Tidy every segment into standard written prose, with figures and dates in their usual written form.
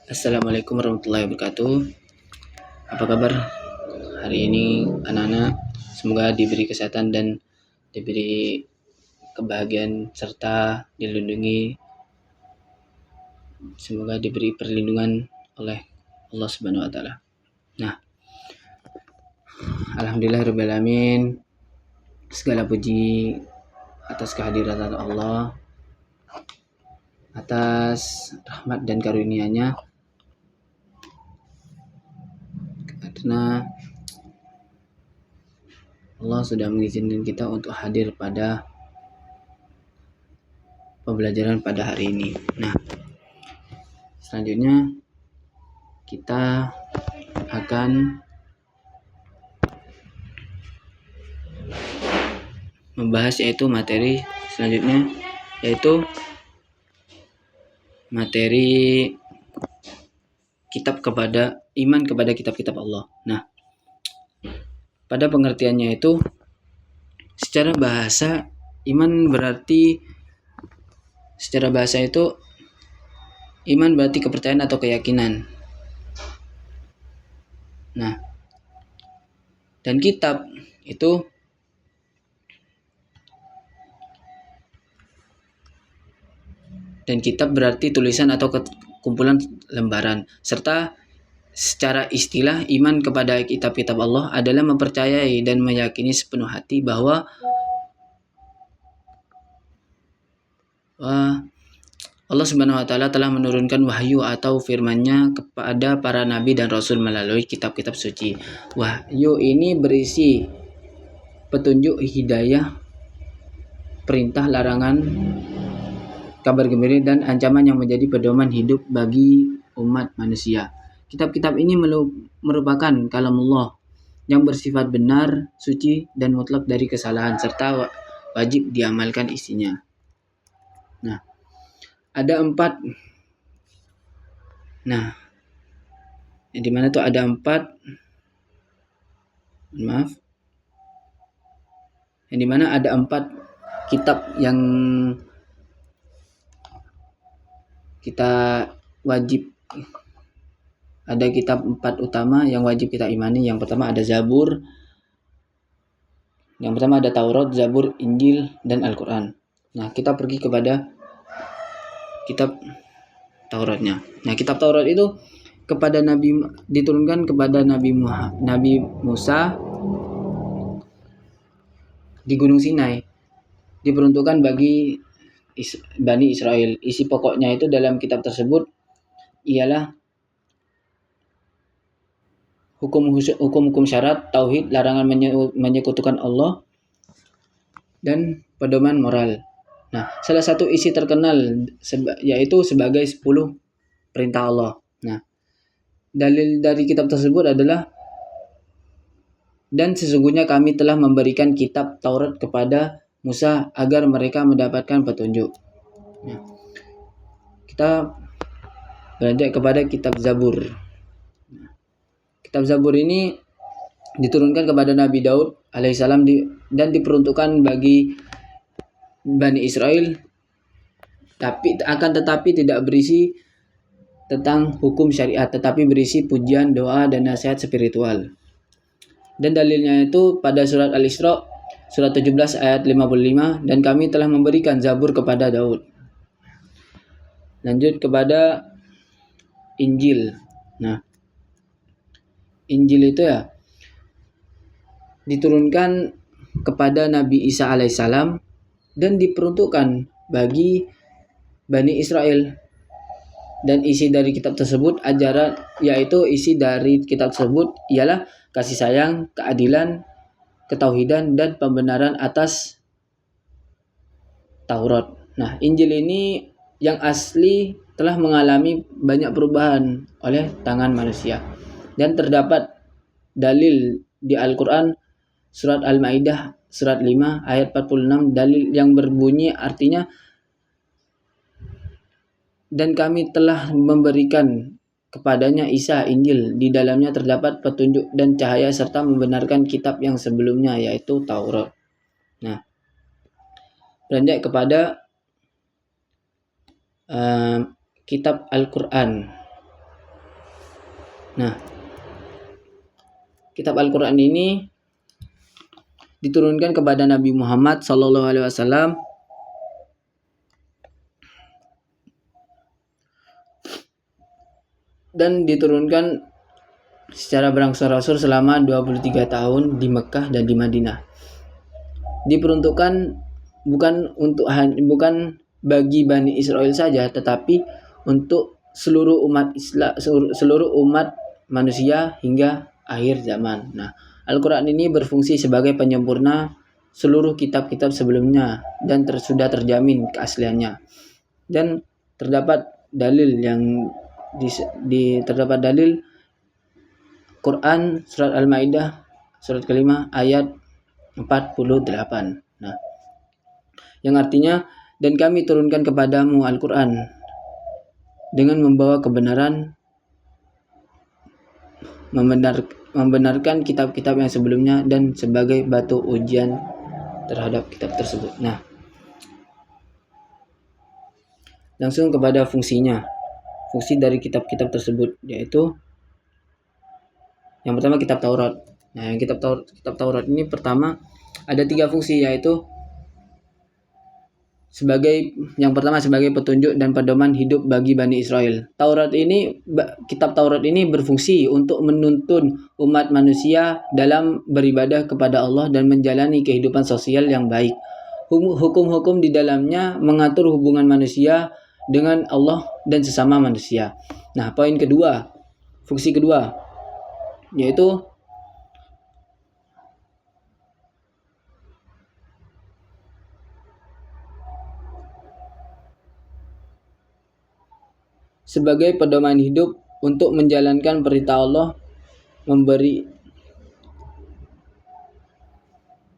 Assalamualaikum warahmatullahi wabarakatuh. Apa kabar hari ini anak-anak? Semoga diberi kesehatan dan diberi kebahagiaan serta dilindungi. Semoga diberi perlindungan oleh Allah Subhanahu wa taala. Nah, alhamdulillahirabbil alamin. Segala puji atas kehadiran Allah, atas rahmat dan karunia-Nya, karena Allah sudah mengizinkan kita untuk hadir pada pembelajaran pada hari ini. Nah, selanjutnya kita akan membahas yaitu materi selanjutnya, yaitu materi iman kepada kitab-kitab Allah. Nah, pada pengertiannya itu secara bahasa iman berarti iman berarti kepercayaan atau keyakinan. Nah, dan kitab itu berarti tulisan atau kumpulan lembaran. Serta secara istilah iman kepada kitab-kitab Allah adalah mempercayai dan meyakini sepenuh hati bahwa Allah Subhanahu wa taala telah menurunkan wahyu atau firman-Nya kepada para nabi dan rasul melalui kitab-kitab suci. Wahyu ini berisi petunjuk, hidayah, perintah, larangan, kabar gembira dan ancaman yang menjadi pedoman hidup bagi umat manusia. Kitab-kitab ini merupakan kalamullah yang bersifat benar, suci, dan mutlak dari kesalahan serta wajib diamalkan isinya. Nah, ada 4. Nah, yang dimana tuh ada 4. Yang dimana ada 4 kitab yang kita wajib. Ada kitab 4 utama yang wajib kita imani. Yang pertama ada Zabur. Yang pertama ada Taurat, Zabur, Injil, dan Al-Quran. Nah, kita pergi kepada kitab Tauratnya. Nah, kitab Taurat itu diturunkan kepada Nabi Musa di Gunung Sinai. Diperuntukkan bagi Bani Israel. Isi pokoknya itu dalam kitab tersebut ialah hukum-hukum syarat, tauhid, larangan menyekutukan Allah, dan pedoman moral. Nah, salah satu isi terkenal yaitu sebagai 10 perintah Allah. Nah, dalil dari kitab tersebut adalah, dan sesungguhnya kami telah memberikan kitab Taurat kepada Musa agar mereka mendapatkan petunjuk. Nah, kita beranjak kepada kitab Zabur. Kitab Zabur ini diturunkan kepada Nabi Daud alaihissalam dan diperuntukkan bagi Bani Israel, tetapi tidak berisi tentang hukum syariat, tetapi berisi pujian, doa, dan nasihat spiritual. Dan dalilnya itu pada surat Al-Isra surat 17 ayat 55, dan kami telah memberikan Zabur kepada Daud. Lanjut kepada Injil. Nah, Injil itu diturunkan kepada Nabi Isa alaihissalam dan diperuntukkan bagi Bani Israel. Dan isi dari kitab tersebut isi dari kitab tersebut ialah kasih sayang, keadilan, ketauhidan, dan pembenaran atas Taurat. Nah, Injil ini yang asli telah mengalami banyak perubahan oleh tangan manusia. Dan terdapat dalil di Al-Quran surat Al-Maidah surat 5 ayat 46, dalil yang berbunyi artinya, dan kami telah memberikan kepadanya Isa Injil, di dalamnya terdapat petunjuk dan cahaya serta membenarkan kitab yang sebelumnya yaitu Taurat. Nah, beranjak kepada kitab Al-Quran. Nah, kitab Al-Quran ini diturunkan kepada Nabi Muhammad SAW dan diturunkan secara berangsur-angsur selama 23 tahun di Mekah dan di Madinah. Diperuntukkan bukan bagi Bani Israel saja, tetapi untuk seluruh umat manusia hingga akhir zaman. Nah, Al-Quran ini berfungsi sebagai penyempurna seluruh kitab-kitab sebelumnya dan sudah terjamin keasliannya. Dan terdapat dalil terdapat dalil Quran surat Al-Maidah surat kelima ayat 48. Nah, yang artinya, dan kami turunkan kepadamu Al-Quran dengan membawa kebenaran, membenarkan kitab-kitab yang sebelumnya dan sebagai batu ujian terhadap kitab tersebut. Nah, langsung kepada fungsinya. Fungsi dari kitab-kitab tersebut yaitu yang pertama kitab Taurat. Nah, yang kitab Taurat ini pertama ada 3 fungsi, yaitu yang pertama sebagai petunjuk dan pedoman hidup bagi Bani Israel. Kitab Taurat ini berfungsi untuk menuntun umat manusia dalam beribadah kepada Allah dan menjalani kehidupan sosial yang baik. Hukum-hukum di dalamnya mengatur hubungan manusia dengan Allah dan sesama manusia. Nah, fungsi kedua yaitu sebagai pedoman hidup untuk menjalankan perintah Allah,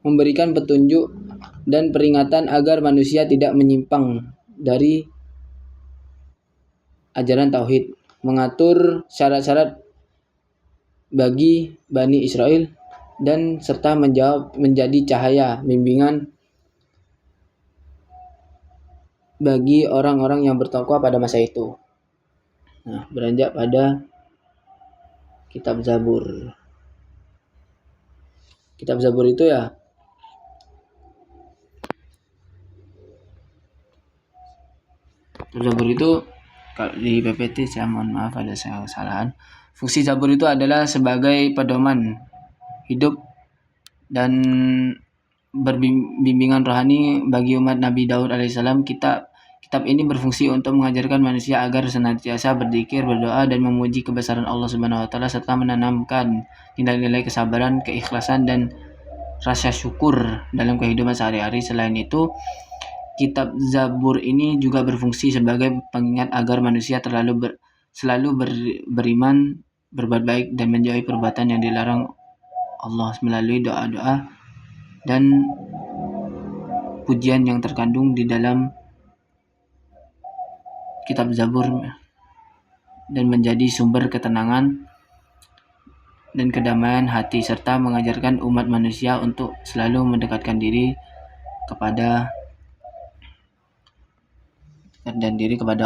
memberikan petunjuk dan peringatan agar manusia tidak menyimpang dari ajaran tauhid, mengatur syarat-syarat bagi Bani Israel dan serta menjadi cahaya bimbingan bagi orang-orang yang bertakwa pada masa itu. Nah, beranjak pada kitab Zabur. Kitab Zabur itu kalau di PPT saya mohon maaf ada kesalahan. Fungsi Zabur itu adalah sebagai pedoman hidup dan berbimbingan rohani bagi umat Nabi Daud alaihissalam. Kitab ini berfungsi untuk mengajarkan manusia agar senantiasa berzikir, berdoa dan memuji kebesaran Allah Subhanahu wa taala serta menanamkan nilai-nilai kesabaran, keikhlasan dan rasa syukur dalam kehidupan sehari-hari. Selain itu, kitab Zabur ini juga berfungsi sebagai pengingat agar manusia selalu beriman, berbuat baik dan menjauhi perbuatan yang dilarang Allah melalui doa-doa dan pujian yang terkandung di dalam kitab Zabur dan menjadi sumber ketenangan dan kedamaian hati serta mengajarkan umat manusia untuk selalu mendekatkan diri kepada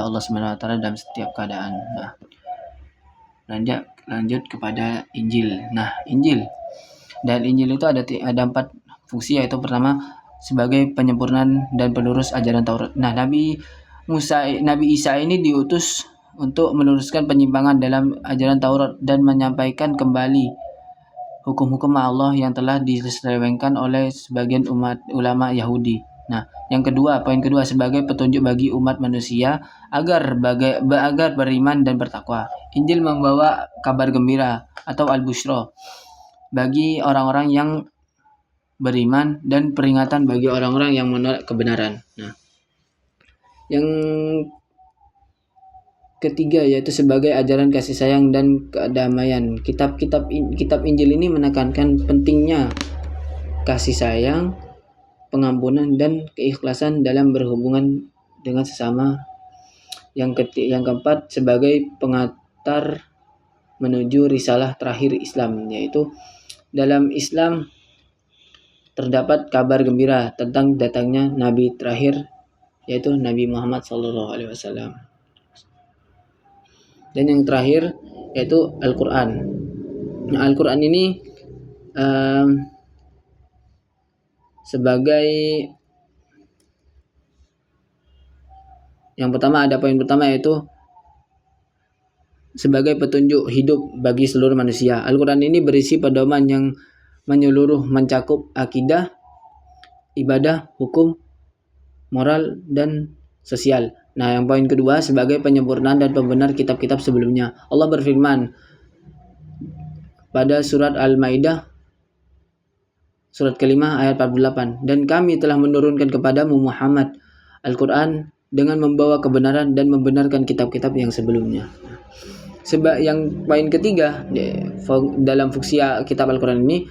Allah Subhanahu wa taala dalam setiap keadaan. Nah, lanjut kepada Injil. Nah, Injil itu ada 4 fungsi, yaitu pertama sebagai penyempurnaan dan penerus ajaran Taurat. Nah, Nabi Isa ini diutus untuk meluruskan penyimpangan dalam ajaran Taurat dan menyampaikan kembali hukum-hukum Allah yang telah diselewengkan oleh sebagian ulama Yahudi. Nah, poin kedua sebagai petunjuk bagi umat manusia agar beriman dan bertakwa. Injil membawa kabar gembira atau al-busyra bagi orang-orang yang beriman dan peringatan bagi orang-orang yang menolak kebenaran. Nah, yang ketiga yaitu sebagai ajaran kasih sayang dan kedamaian. Kitab Injil ini menekankan pentingnya kasih sayang, pengampunan dan keikhlasan dalam berhubungan dengan sesama. Yang keempat sebagai pengantar menuju risalah terakhir Islam, yaitu dalam Islam terdapat kabar gembira tentang datangnya Nabi terakhir, yaitu Nabi Muhammad SAW. Dan yang terakhir yaitu Al-Quran. Nah, Al-Quran ini sebagai yang pertama, ada poin pertama yaitu sebagai petunjuk hidup bagi seluruh manusia. Al-Quran ini berisi pedoman yang menyeluruh, mencakup akidah, ibadah, hukum, moral, dan sosial. Nah, yang poin kedua, sebagai penyempurnaan dan pembenar kitab-kitab sebelumnya. Allah berfirman pada surat Al-Maidah surat kelima ayat 48, dan kami telah menurunkan kepadamu Muhammad Al-Quran dengan membawa kebenaran dan membenarkan kitab-kitab yang sebelumnya. Sebab yang poin ketiga dalam fungsi kitab Al-Quran ini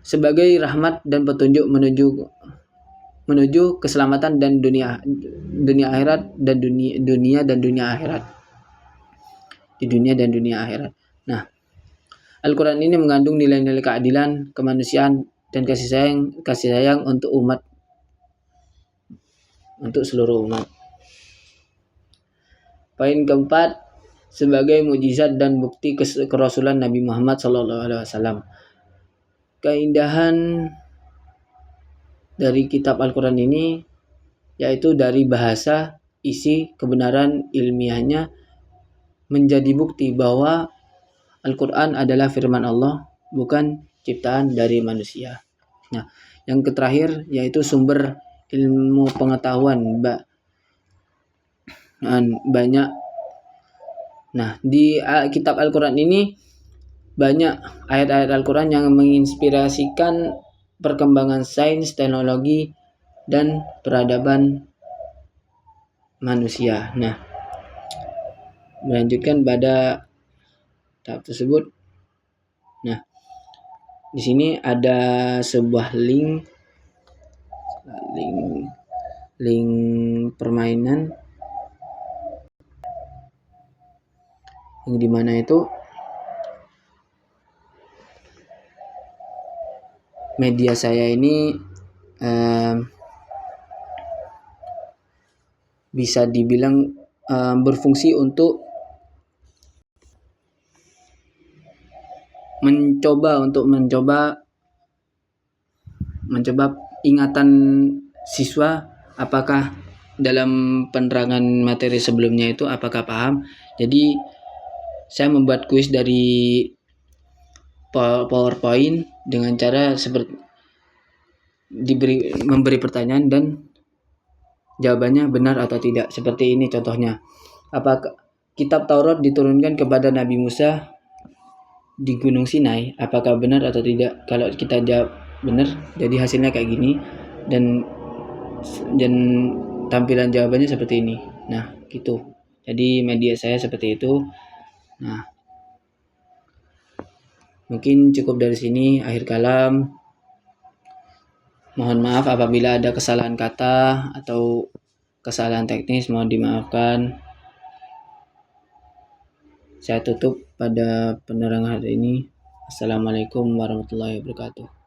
sebagai rahmat dan petunjuk menuju keselamatan dan dunia akhirat dan dunia dan dunia akhirat. Di dunia dan dunia akhirat. Nah, Al-Quran ini mengandung nilai-nilai keadilan, kemanusiaan, dan kasih sayang untuk seluruh umat. Poin keempat, sebagai mukjizat dan bukti kerasulan Nabi Muhammad SAW. Keindahan dari kitab Al-Quran ini yaitu dari bahasa, isi, kebenaran ilmiahnya menjadi bukti bahwa Al-Quran adalah firman Allah, bukan ciptaan dari manusia. Nah, yang terakhir yaitu sumber ilmu pengetahuan banyak. Nah, di kitab Al-Quran ini banyak ayat-ayat Al-Quran yang menginspirasikan perkembangan sains, teknologi, dan peradaban manusia. Nah, melanjutkan pada tahap tersebut. Nah, di sini ada sebuah link permainan yang dimana itu media saya ini bisa dibilang berfungsi untuk mencoba ingatan siswa apakah dalam penerangan materi sebelumnya itu apakah paham. Jadi saya membuat kuis dari PowerPoint dengan cara seperti memberi pertanyaan dan jawabannya benar atau tidak. Seperti ini contohnya. Apakah kitab Taurat diturunkan kepada Nabi Musa di Gunung Sinai? Apakah benar atau tidak? Kalau kita jawab benar, jadi hasilnya kayak gini, dan tampilan jawabannya seperti ini. Nah, gitu. Jadi media saya seperti itu. Nah, mungkin cukup dari sini. Akhir kalam, mohon maaf apabila ada kesalahan kata atau kesalahan teknis, mohon dimaafkan. Saya tutup pada penerangan hari ini. Assalamualaikum warahmatullahi wabarakatuh.